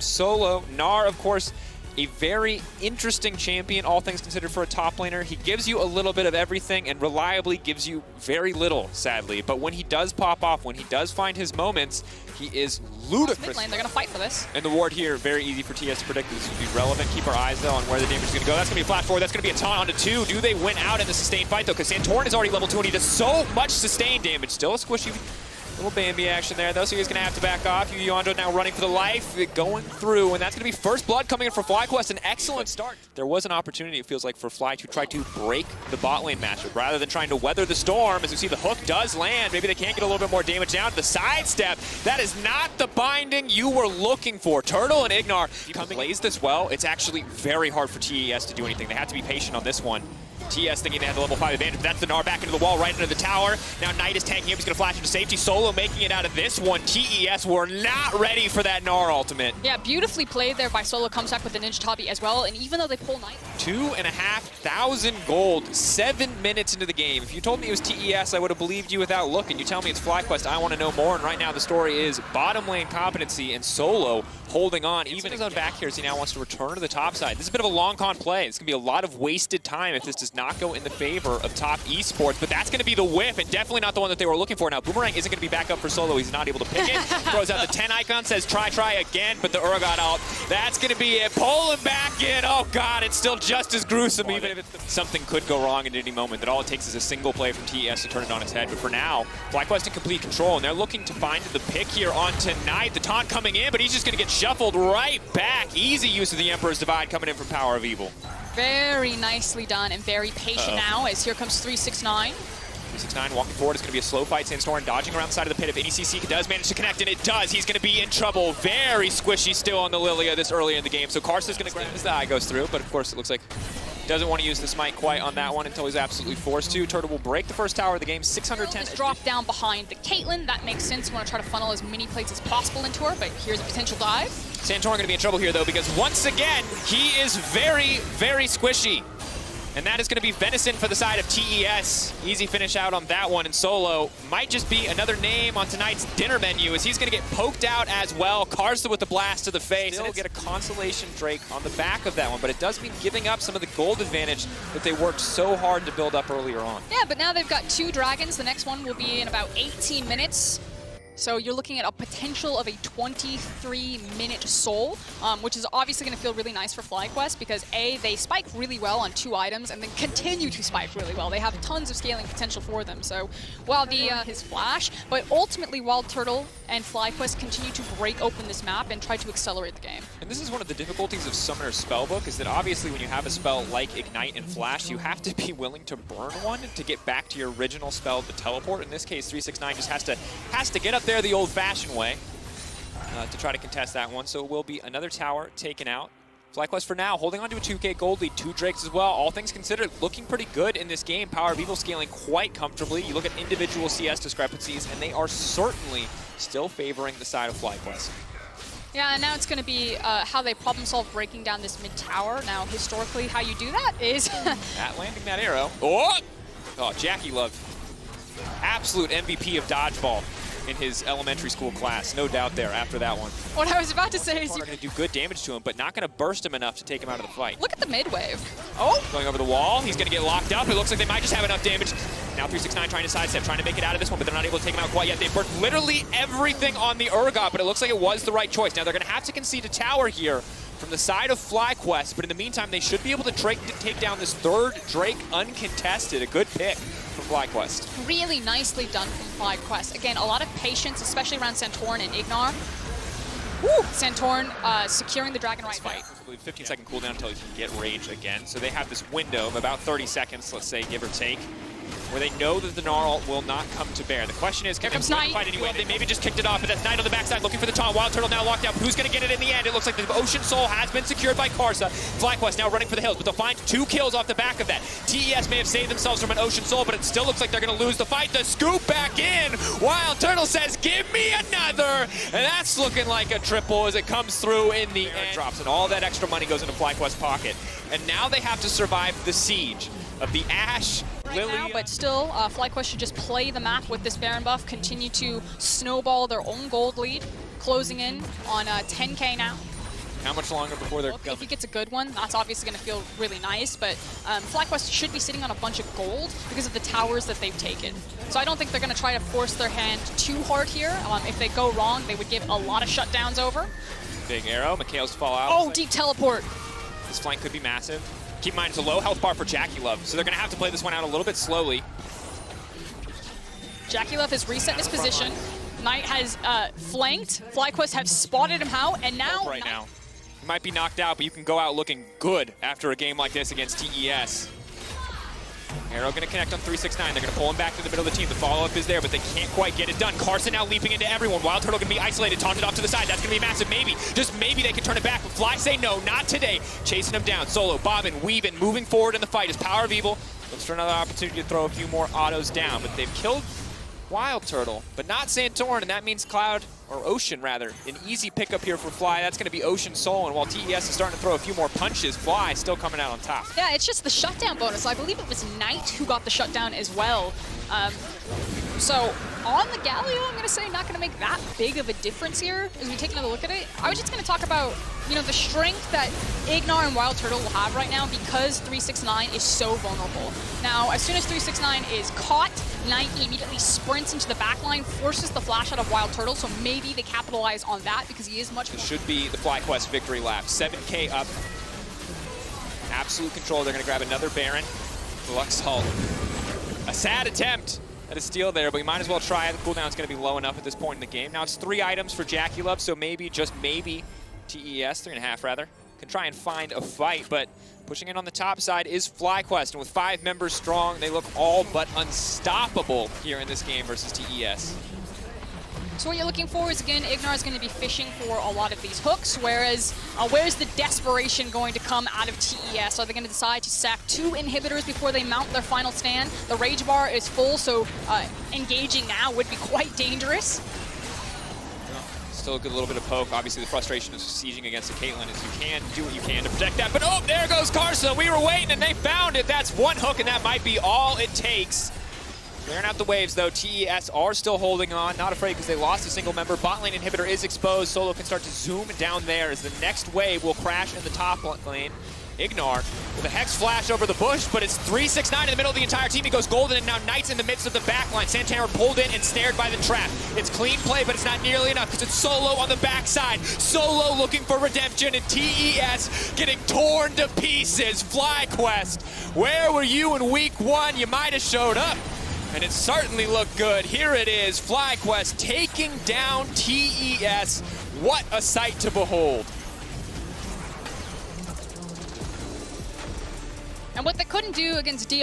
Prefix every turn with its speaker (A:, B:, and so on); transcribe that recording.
A: Solo, Gnar, of course, a very interesting champion, all things considered, for a top laner. He gives you a little bit of everything and reliably gives you very little, sadly. But when he does pop off, when he does find his moments, he is ludicrous.
B: Mid lane, they're going to fight for this.
A: And the ward here, very easy for TS to predict. This will be relevant. Keep our eyes, though, on where the damage is going to go. That's going to be a flash forward. That's going to be a taunt onto 2. Do they win out in the sustained fight, though? Because Santorin is already level 2, and he does so much sustained damage. Still a squishy little Bambi action there, though, so he's going to have to back off. Yandro now running for the life, going through, and that's going to be first blood coming in for FlyQuest. An excellent start. There was an opportunity, it feels like, for Fly to try to break the bot lane matchup rather than trying to weather the storm. As you see, the hook does land. Maybe they can get a little bit more damage down to the sidestep. That is not the binding you were looking for. Turtle and Ignar plays this well. It's actually very hard for TES to do anything. They have to be patient on this one. TS thinking they have the level 5 advantage, but that's the Gnar back into the wall, right into the tower. Now Knight is tanking him, he's going to flash into safety. Solo making it out of this one. TES were not ready for that Gnar ultimate.
B: Yeah, beautifully played there by Solo. Comes back with the Ninja Tabi as well, and even though they pull Knight.
A: 2,500 gold, 7 minutes into the game. If you told me it was TES, I would have believed you without looking. You tell me it's FlyQuest, I want to know more, and right now the story is bottom lane competency and Solo holding on. Even his own back here as he now wants to return to the top side. This is a bit of a long con play. It's going to be a lot of wasted time if this does not go in the favor of top esports, but that's going to be the whiff, and definitely not the one that they were looking for. Now, Boomerang isn't going to be back up for Solo. He's not able to pick it. Throws out the 10 icon, says try again, but the Urgot ult. That's going to be it. Pull him back in. Oh, God, it's still just as gruesome, even if something could go wrong at any moment. That all it takes is a single play from TES to turn it on its head. But for now, FlyQuest in complete control, and they're looking to find the pick here on tonight. The taunt coming in, but he's just going to get shuffled right back. Easy use of the Emperor's Divide coming in from Power of Evil.
B: Very nicely done and very patient now as here comes 369.
A: 369 walking forward. It's going to be a slow fight. Sandstorm dodging around the side of the pit. If any CC does manage to connect, and it does, he's going to be in trouble. Very squishy still on the Lilia this early in the game. So Karsa's going to grab as the eye goes through, but of course it looks like doesn't want to use the smite quite on that one until he's absolutely forced to. Turtle will break the first tower of the game, 610.
B: Drop down behind the Caitlyn. That makes sense. You want to try to funnel as many plates as possible into her, but here's a potential dive.
A: Santorin going to be in trouble here, though, because once again, he is very, very squishy. And that is going to be Venison for the side of TES. Easy finish out on that one, and Solo might just be another name on tonight's dinner menu as he's going to get poked out as well. Karsa with the blast to the face. Still get a consolation Drake on the back of that one, but it does mean giving up some of the gold advantage that they worked so hard to build up earlier on.
B: Yeah, but now they've got 2 dragons. The next one will be in about 18 minutes. So you're looking at a potential of a 23-minute soul, which is obviously going to feel really nice for FlyQuest because A, they spike really well on 2 items and then continue to spike really well. They have tons of scaling potential for them. So while his flash, but ultimately while Turtle and FlyQuest continue to break open this map and try to accelerate the game.
A: And this is one of the difficulties of Summoner's Spellbook, is that obviously when you have a spell like Ignite and Flash, you have to be willing to burn one to get back to your original spell to teleport. In this case, 369 just has to get up there the old-fashioned way to try to contest that one. So it will be another tower taken out. FlyQuest for now holding on to a 2K gold lead, 2 Drakes as well. All things considered, looking pretty good in this game. Power of Evil scaling quite comfortably. You look at individual CS discrepancies, and they are certainly still favoring the side of FlyQuest.
B: Yeah, and now it's going to be how they problem solve breaking down this mid tower. Now, historically, how you do that is...
A: At landing that arrow. Oh, Jackie Love. Absolute MVP of dodgeball in his elementary school class. No doubt there after that one.
B: What I was about to say is...
A: They're going to do good damage to him, but not going to burst him enough to take him out of the fight.
B: Look at the mid wave.
A: Oh, going over the wall. He's going to get locked up. It looks like they might just have enough damage. Now 369 trying to sidestep, trying to make it out of this one, but they're not able to take him out quite yet. They've burnt literally everything on the Urgot, but it looks like it was the right choice. Now they're going to have to concede a tower here from the side of FlyQuest, but in the meantime, they should be able to take down this 3rd Drake uncontested. A good pick from FlyQuest.
B: Really nicely done from FlyQuest. Again, a lot of patience, especially around Santorin and Ignar. Woo! Santorin securing the dragon right fight.
A: 15-second cooldown until he can get rage again. So they have this window of about 30 seconds, let's say, give or take, where they know that the Gnar ult will not come to bear. The question is, can they fight anyway? They maybe just kicked it off, but that's Knight on the backside looking for the taunt. Wild Turtle now locked out. Who's going to get it in the end? It looks like the Ocean Soul has been secured by Karsa. FlyQuest now running for the hills, but they'll find 2 kills off the back of that. TES may have saved themselves from an Ocean Soul, but it still looks like they're going to lose the fight. The scoop back in. Wild Turtle says, give me another. And that's looking like a triple as it comes through in the end. Drops, and all that extra money goes into FlyQuest's pocket. And now they have to survive the siege of the Ashe, Lilia.
B: Now, but still, FlyQuest should just play the map with this Baron buff, continue to snowball their own gold lead, closing in on 10K now.
A: How much longer before they're
B: If he gets a good one, that's obviously going to feel really nice, but FlyQuest should be sitting on a bunch of gold because of the towers that they've taken. So I don't think they're going to try to force their hand too hard here. If they go wrong, they would give a lot of shutdowns over.
A: Big arrow, Mikhail's fall out.
B: Oh, deep teleport.
A: This flank could be massive. Keep in mind, it's a low health bar for JackeyLove, so they're going to have to play this one out a little bit slowly.
B: JackeyLove has reset his position. Knight has flanked. FlyQuest have spotted him out, and now...
A: Right now. You might be knocked out, but you can go out looking good after a game like this against TES. Arrow going to connect on 369. They're going to pull him back to the middle of the team. The follow-up is there, but they can't quite get it done. Carson now leaping into everyone. Wild Turtle going to be isolated, taunted off to the side. That's going to be massive. Maybe, just maybe they can turn it back. But Fly say no, not today. Chasing him down. Solo, bobbing, weaving, moving forward in the fight. His Power of Evil looks for another opportunity to throw a few more autos down. But they've killed Wild Turtle, but not Santorin, and that means Cloud, or Ocean rather. An easy pickup here for Fly. That's going to be Ocean Soul, and while TES is starting to throw a few more punches, Fly still coming out on top.
B: Yeah, it's just the shutdown bonus. I believe it was Knight who got the shutdown as well. So on the Galio, I'm going to say not going to make that big of a difference here as we take another look at it. I was just going to talk about, you know, the strength that Ignar and Wild Turtle will have right now because 369 is so vulnerable. Now, as soon as 369 is caught, Knight immediately sprints into the backline, forces the flash out of Wild Turtle, so maybe they capitalize on that because he is much more...
A: It should be the FlyQuest victory lap. 7K up. Absolute control. They're going to grab another Baron. Deluxe Hull. A sad attempt at a steal there, but we might as well try it. The cooldown's going to be low enough at this point in the game. Now it's 3 items for JackeyLove, so maybe, just maybe, TES, 3.5 rather, can try and find a fight, but pushing in on the top side is FlyQuest, and with 5 members strong, they look all but unstoppable here in this game versus TES.
B: So what you're looking for is, again, Ignar is going to be fishing for a lot of these hooks, whereas where's the desperation going to come out of TES? Are they going to decide to sack 2 inhibitors before they mount their final stand? The rage bar is full, so engaging now would be quite dangerous.
A: Still a good little bit of poke. Obviously, the frustration of sieging against a Caitlyn is you can do what you can to protect that. But oh, there goes Carson. We were waiting, and they found it. That's 1 hook, and that might be all it takes. Clearing out the waves, though. TES are still holding on. Not afraid because they lost a single member. Bot lane inhibitor is exposed. Solo can start to zoom down there as the next wave will crash in the top lane. Ignar with a Hex flash over the bush, but it's 369 in the middle of the entire team. He goes golden, and now Knight's in the midst of the backline. Santander pulled in and snared by the trap. It's clean play, but it's not nearly enough because it's Solo on the backside. Solo looking for redemption, and TES getting torn to pieces. FlyQuest, where were you in week 1? You might have showed up, and it certainly looked good. Here it is, FlyQuest taking down TES. What a sight to behold.
B: And what they couldn't do against DR